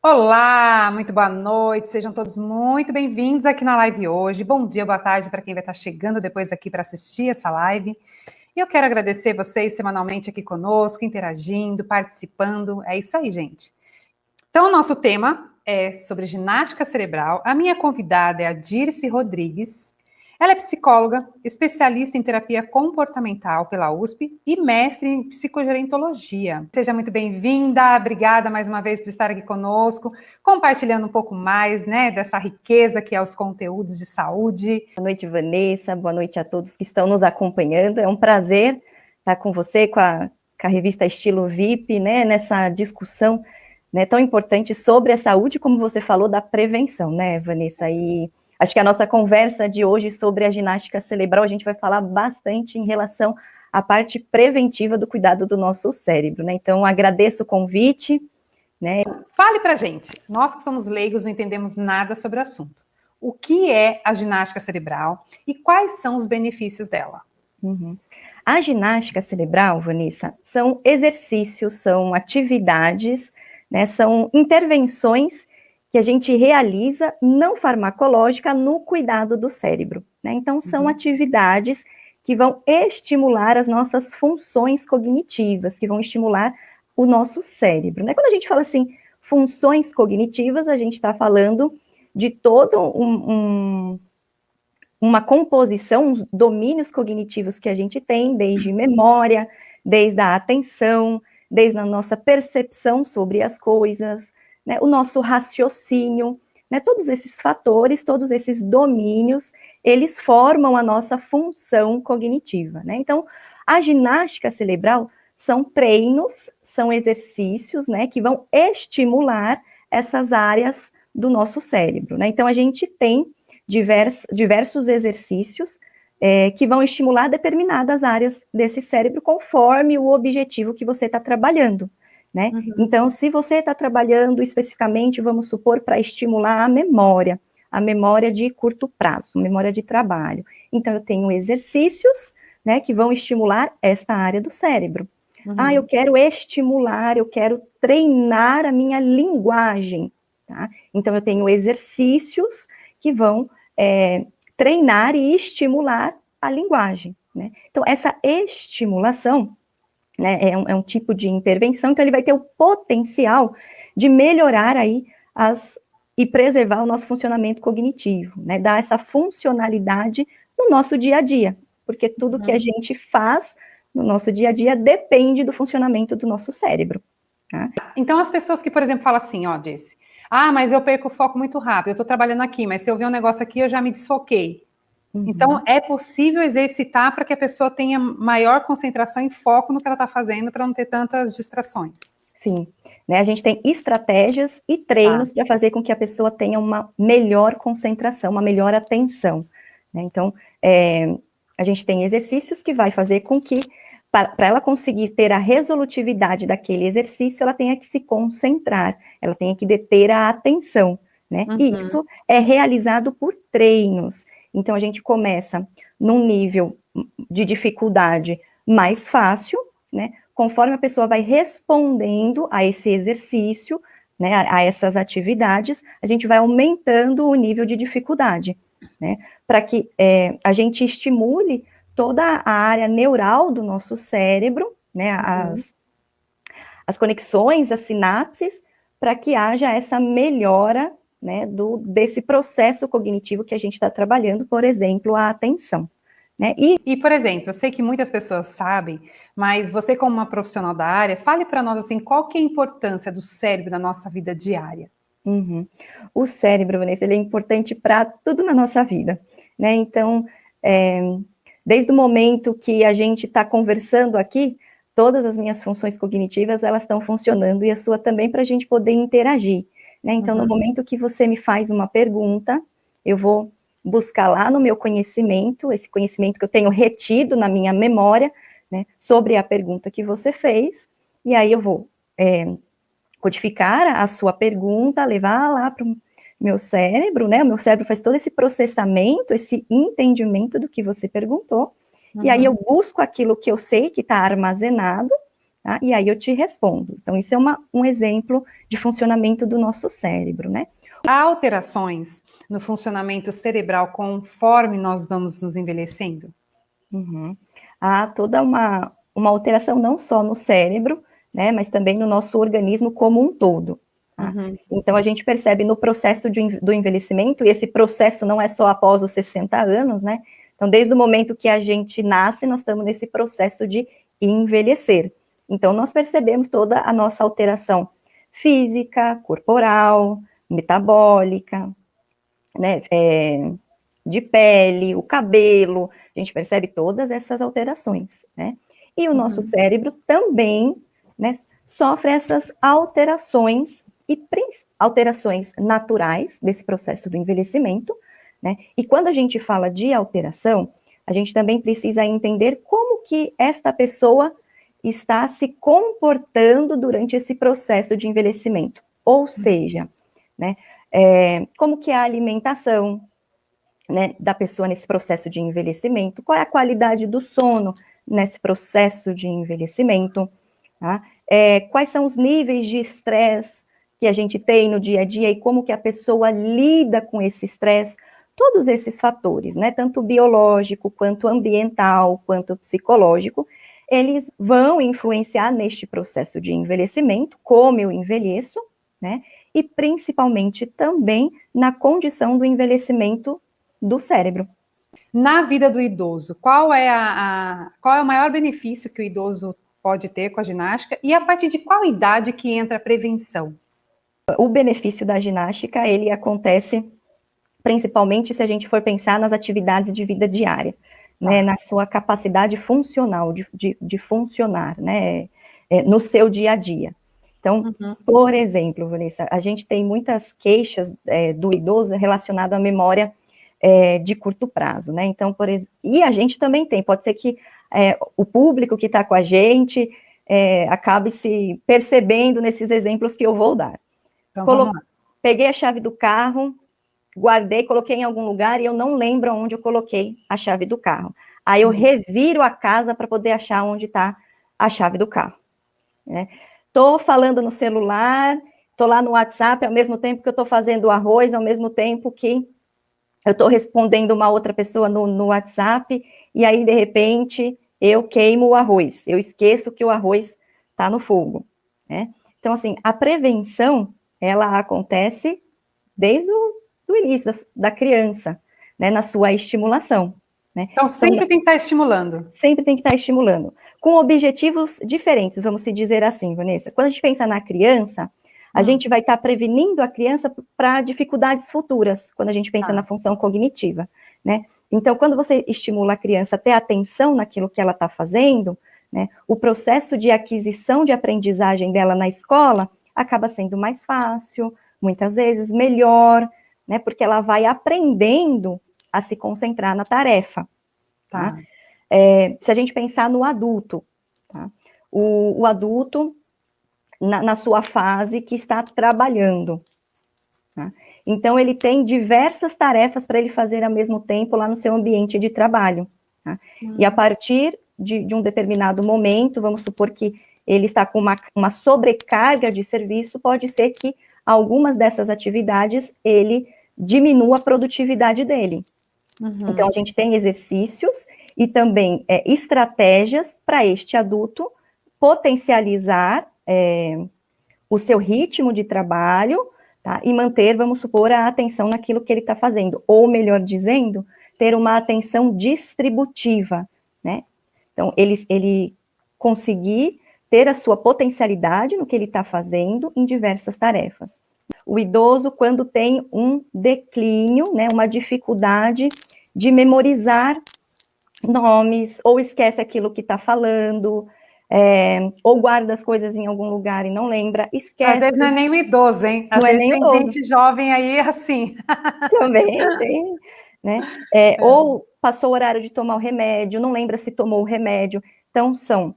Olá, muito boa noite, sejam todos muito bem-vindos aqui na live hoje. Bom dia, boa tarde para quem vai estar chegando depois aqui para assistir essa live. E eu quero agradecer vocês semanalmente aqui conosco, interagindo, participando. É isso aí, gente. Então, o nosso tema é sobre ginástica cerebral. A minha convidada é a Dirce Rodrigues. Ela é psicóloga, especialista em terapia comportamental pela USP e mestre em psicogerontologia. Seja muito bem-vinda, obrigada mais uma vez por estar aqui conosco, compartilhando um pouco mais, dessa riqueza que é os conteúdos de saúde. Boa noite, Vanessa, boa noite a todos que estão nos acompanhando. É um prazer estar com você, com a revista Estilo VIP, nessa discussão tão importante sobre a saúde, como você falou, da prevenção, Vanessa? E acho que a nossa conversa de hoje sobre a ginástica cerebral, a gente vai falar bastante em relação à parte preventiva do cuidado do nosso cérebro, Então, agradeço o convite, Fale pra gente, nós que somos leigos não entendemos nada sobre o assunto. O que é a ginástica cerebral e quais são os benefícios dela? A ginástica cerebral, Vanessa, são exercícios, são atividades, são intervenções que a gente realiza não farmacológica no cuidado do cérebro. Então, são atividades que vão estimular as nossas funções cognitivas, que vão estimular o nosso cérebro. Quando a gente fala assim, funções cognitivas, a gente está falando de todo uma composição, os domínios cognitivos que a gente tem, desde memória, desde a atenção, desde a nossa percepção sobre as coisas, o nosso raciocínio, todos esses fatores, todos esses domínios, eles formam a nossa função cognitiva, Então, a ginástica cerebral são treinos, são exercícios, que vão estimular essas áreas do nosso cérebro, Então, a gente tem diversos exercícios que vão estimular determinadas áreas desse cérebro conforme o objetivo que você está trabalhando, Então, se você está trabalhando especificamente, vamos supor, para estimular a memória de curto prazo, memória de trabalho. Então, eu tenho exercícios, que vão estimular esta área do cérebro. Eu quero estimular, eu quero treinar a minha linguagem, tá? Então, eu tenho exercícios que vão treinar e estimular a linguagem, Então, essa estimulação, é um tipo de intervenção, então ele vai ter o potencial de melhorar aí e preservar o nosso funcionamento cognitivo, dar essa funcionalidade no nosso dia a dia, porque tudo que a gente faz no nosso dia a dia depende do funcionamento do nosso cérebro. Tá? Então, as pessoas que, por exemplo, falam assim, Dirce, mas eu perco o foco muito rápido, eu estou trabalhando aqui, mas se eu ver um negócio aqui, eu já me desfoquei. Então, é possível exercitar para que a pessoa tenha maior concentração e foco no que ela está fazendo, para não ter tantas distrações. Sim, a gente tem estratégias e treinos para fazer com que a pessoa tenha uma melhor concentração, uma melhor atenção. Então, a gente tem exercícios que vai fazer com que, para ela conseguir ter a resolutividade daquele exercício, ela tenha que se concentrar, ela tenha que deter a atenção, E isso é realizado por treinos. Então, a gente começa num nível de dificuldade mais fácil, Conforme a pessoa vai respondendo a esse exercício, a essas atividades, a gente vai aumentando o nível de dificuldade, para que a gente estimule toda a área neural do nosso cérebro, as conexões, as sinapses, para que haja essa melhora, desse processo cognitivo que a gente está trabalhando, por exemplo, a atenção. E, por exemplo, eu sei que muitas pessoas sabem, mas você, como uma profissional da área, fale para nós assim, qual que é a importância do cérebro na nossa vida diária? O cérebro, Vanessa, ele é importante para tudo na nossa vida, Então, desde o momento que a gente está conversando aqui, todas as minhas funções cognitivas, elas estão funcionando, e a sua também, para a gente poder interagir, Então, no momento que você me faz uma pergunta, eu vou buscar lá no meu conhecimento, esse conhecimento que eu tenho retido na minha memória, sobre a pergunta que você fez, e aí eu vou codificar a sua pergunta, levar lá para o meu cérebro, O meu cérebro faz todo esse processamento, esse entendimento do que você perguntou, e aí eu busco aquilo que eu sei que está armazenado, tá? E aí eu te respondo. Então, isso é um exemplo de funcionamento do nosso cérebro, né? Há alterações no funcionamento cerebral conforme nós vamos nos envelhecendo? Uhum. Há toda uma alteração não só no cérebro, né, mas também no nosso organismo como um todo. Tá? Uhum. Então, a gente percebe no processo do envelhecimento, e esse processo não é só após os 60 anos, né? Então, desde o momento que a gente nasce, nós estamos nesse processo de envelhecer. Então, nós percebemos toda a nossa alteração física, corporal, metabólica, né, de pele, o cabelo, a gente percebe todas essas alterações, né? E o nosso cérebro também, né, sofre essas alterações, e alterações naturais desse processo do envelhecimento, né? E quando a gente fala de alteração, a gente também precisa entender como que esta pessoa está se comportando durante esse processo de envelhecimento. Ou seja, né, como que é a alimentação, né, da pessoa nesse processo de envelhecimento, qual é a qualidade do sono nesse processo de envelhecimento, tá? Quais são os níveis de estresse que a gente tem no dia a dia e como que a pessoa lida com esse estresse, todos esses fatores, né, tanto biológico, quanto ambiental, quanto psicológico, eles vão influenciar neste processo de envelhecimento, como eu envelheço, né, e principalmente também na condição do envelhecimento do cérebro. Na vida do idoso, qual é qual é o maior benefício que o idoso pode ter com a ginástica e a partir de qual idade que entra a prevenção? O benefício da ginástica, ele acontece principalmente se a gente for pensar nas atividades de vida diária, né, na sua capacidade funcional, de funcionar, né, no seu dia a dia. Então, por exemplo, Vanessa, a gente tem muitas queixas do idoso relacionado à memória de curto prazo, né? Então, e a gente também tem, pode ser que o público que está com a gente acabe se percebendo nesses exemplos que eu vou dar. Então, vamos lá. Peguei a chave do carro, guardei, coloquei em algum lugar e eu não lembro onde eu coloquei a chave do carro. Aí eu reviro a casa para poder achar onde está a chave do carro. Né? Tô falando no celular, tô lá no WhatsApp, ao mesmo tempo que eu tô fazendo o arroz, ao mesmo tempo que eu estou respondendo uma outra pessoa no WhatsApp, e aí, de repente, eu queimo o arroz. Eu esqueço que o arroz está no fogo. Né? Então, assim, a prevenção, ela acontece desde o início da criança, né, na sua estimulação. Né? Então, sempre tem que estar estimulando. Sempre tem que estar estimulando. Com objetivos diferentes, vamos se dizer assim, Vanessa. Quando a gente pensa na criança, a gente vai estar prevenindo a criança para dificuldades futuras, quando a gente pensa na função cognitiva, né? Então, quando você estimula a criança a ter atenção naquilo que ela está fazendo, né, o processo de aquisição de aprendizagem dela na escola acaba sendo mais fácil, muitas vezes melhor, né, porque ela vai aprendendo a se concentrar na tarefa. Tá? Se a gente pensar no adulto, tá? O adulto, na sua fase que está trabalhando. Tá? Então, ele tem diversas tarefas para ele fazer ao mesmo tempo lá no seu ambiente de trabalho. Tá? E a partir de um determinado momento, vamos supor que ele está com uma sobrecarga de serviço, pode ser que algumas dessas atividades ele diminua a produtividade dele. Então, a gente tem exercícios e também estratégias para este adulto potencializar o seu ritmo de trabalho, tá? E manter, vamos supor, a atenção naquilo que ele está fazendo, ou melhor dizendo, ter uma atenção distributiva, né? Então, ele conseguir ter a sua potencialidade no que ele está fazendo em diversas tarefas. O idoso, quando tem um declínio, né, uma dificuldade de memorizar nomes, ou esquece aquilo que está falando, ou guarda as coisas em algum lugar e não lembra, esquece. Às vezes não é nem o idoso, hein? Às vezes tem gente jovem aí assim. Também tem, né? Ou passou o horário de tomar o remédio, não lembra se tomou o remédio. Então, são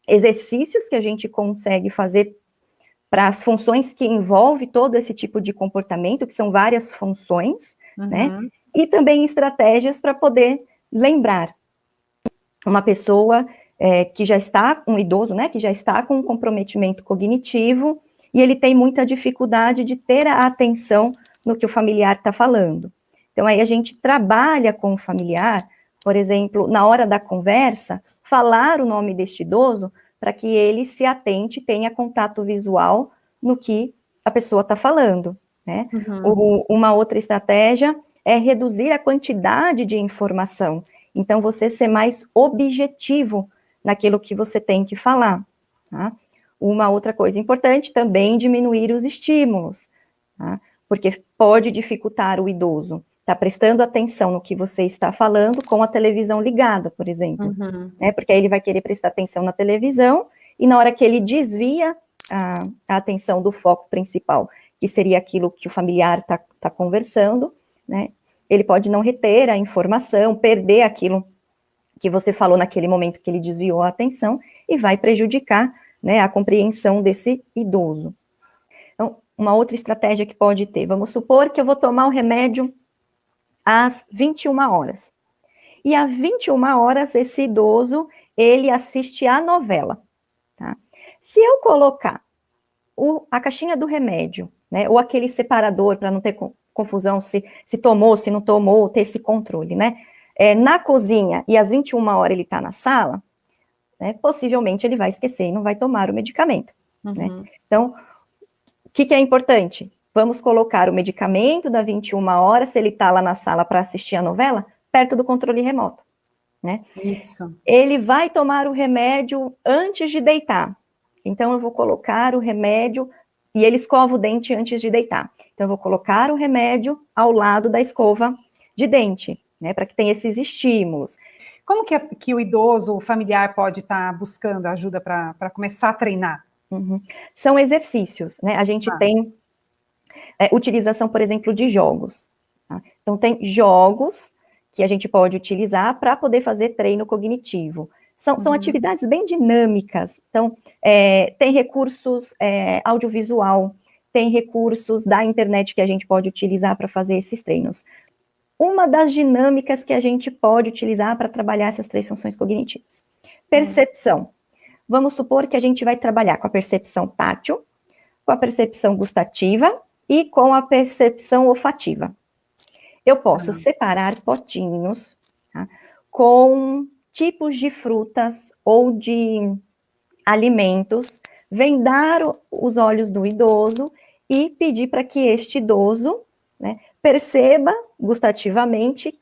exercícios que a gente consegue fazer para as funções que envolve todo esse tipo de comportamento, que são várias funções, né? E também estratégias para poder lembrar. Uma pessoa que já está, um idoso, né, que já está com um comprometimento cognitivo, e ele tem muita dificuldade de ter a atenção no que o familiar está falando. Então, aí a gente trabalha com o familiar, por exemplo, na hora da conversa, falar o nome deste idoso para que ele se atente, tenha contato visual no que a pessoa está falando, né? Uma outra estratégia é reduzir a quantidade de informação. Então, você ser mais objetivo naquilo que você tem que falar, tá? Uma outra coisa importante também, diminuir os estímulos, tá? Porque pode dificultar o idoso estar prestando atenção no que você está falando com a televisão ligada, por exemplo, né? Porque aí ele vai querer prestar atenção na televisão e na hora que ele desvia a atenção do foco principal, que seria aquilo que o familiar está conversando, né? Ele pode não reter a informação, perder aquilo que você falou naquele momento que ele desviou a atenção e vai prejudicar, né, a compreensão desse idoso. Então, uma outra estratégia que pode ter, vamos supor que eu vou tomar o remédio às 21 horas. E às 21 horas, esse idoso, ele assiste a novela, tá? Se eu colocar a caixinha do remédio, né, ou aquele separador para não ter confusão se tomou, se não tomou, ter esse controle, né, na cozinha e às 21 horas ele está na sala, né, possivelmente ele vai esquecer e não vai tomar o medicamento, né? Então, o que é importante? Vamos colocar o medicamento da 21 horas, se ele está lá na sala para assistir a novela, perto do controle remoto, né? Isso. Ele vai tomar o remédio antes de deitar. Então, eu vou colocar o remédio, e ele escova o dente antes de deitar. Então, eu vou colocar o remédio ao lado da escova de dente, né, para que tenha esses estímulos. Como que o idoso, o familiar, pode estar buscando ajuda para começar a treinar? São exercícios, né? A gente tem utilização, por exemplo, de jogos. Tá? Então, tem jogos que a gente pode utilizar para poder fazer treino cognitivo. São atividades bem dinâmicas. Então, tem recursos audiovisual, tem recursos da internet que a gente pode utilizar para fazer esses treinos. Uma das dinâmicas que a gente pode utilizar para trabalhar essas 3 funções cognitivas. Percepção. Vamos supor que a gente vai trabalhar com a percepção tátil, com a percepção gustativa e com a percepção olfativa. Eu posso separar potinhos, tá, com tipos de frutas ou de alimentos, vendar os olhos do idoso e pedir para que este idoso, né, perceba gustativamente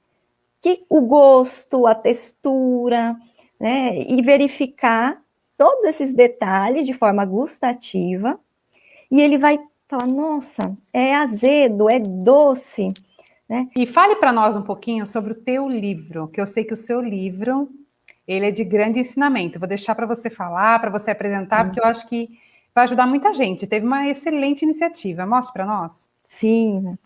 que o gosto, a textura, né, e verificar todos esses detalhes de forma gustativa, e ele vai falar, nossa, é azedo, é doce, né? E fale para nós um pouquinho sobre o teu livro, que eu sei que o seu livro, ele é de grande ensinamento. Vou deixar para você falar, para você apresentar, porque eu acho que vai ajudar muita gente. Teve uma excelente iniciativa. Mostre para nós. Sim.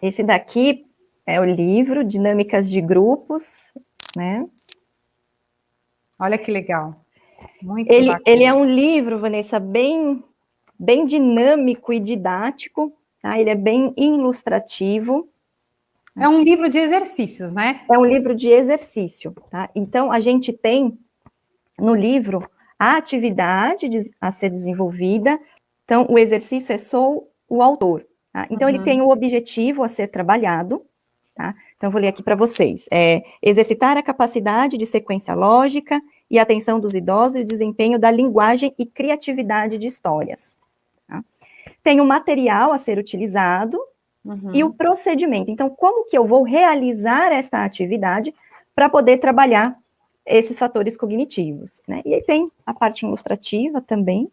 Esse daqui é o livro Dinâmicas de Grupos, né? Olha que legal. Muito bacana. Ele é um livro, Vanessa, bem dinâmico e didático, tá? Ele é bem ilustrativo. É um livro de exercícios, né? É um livro de exercício, tá? Então, a gente tem no livro a atividade a ser desenvolvida. Então, o exercício é só o autor. Tá? Então, ele tem o objetivo a ser trabalhado. Tá? Então, eu vou ler aqui para vocês. Exercitar a capacidade de sequência lógica e atenção dos idosos e o desempenho da linguagem e criatividade de histórias. Tá? Tem o material a ser utilizado e o procedimento. Então, como que eu vou realizar essa atividade para poder trabalhar esses fatores cognitivos, né? E aí tem a parte ilustrativa também.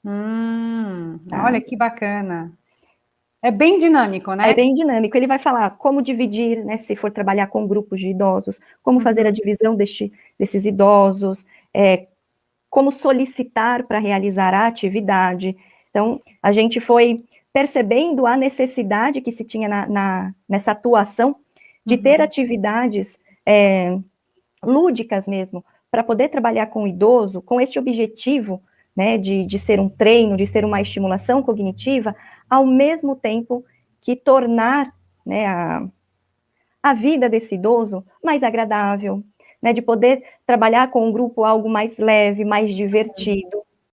Tá. Olha que bacana. É bem dinâmico, né? É bem dinâmico. Ele vai falar como dividir, né, se for trabalhar com grupos de idosos, como fazer a divisão desses idosos, como solicitar para realizar a atividade. Então, a gente foi percebendo a necessidade que se tinha nessa atuação de ter atividades lúdicas mesmo, para poder trabalhar com o idoso, com este objetivo, né, de ser um treino, de ser uma estimulação cognitiva, ao mesmo tempo que tornar, né, a vida desse idoso mais agradável, né, de poder trabalhar com um grupo algo mais leve, mais divertido.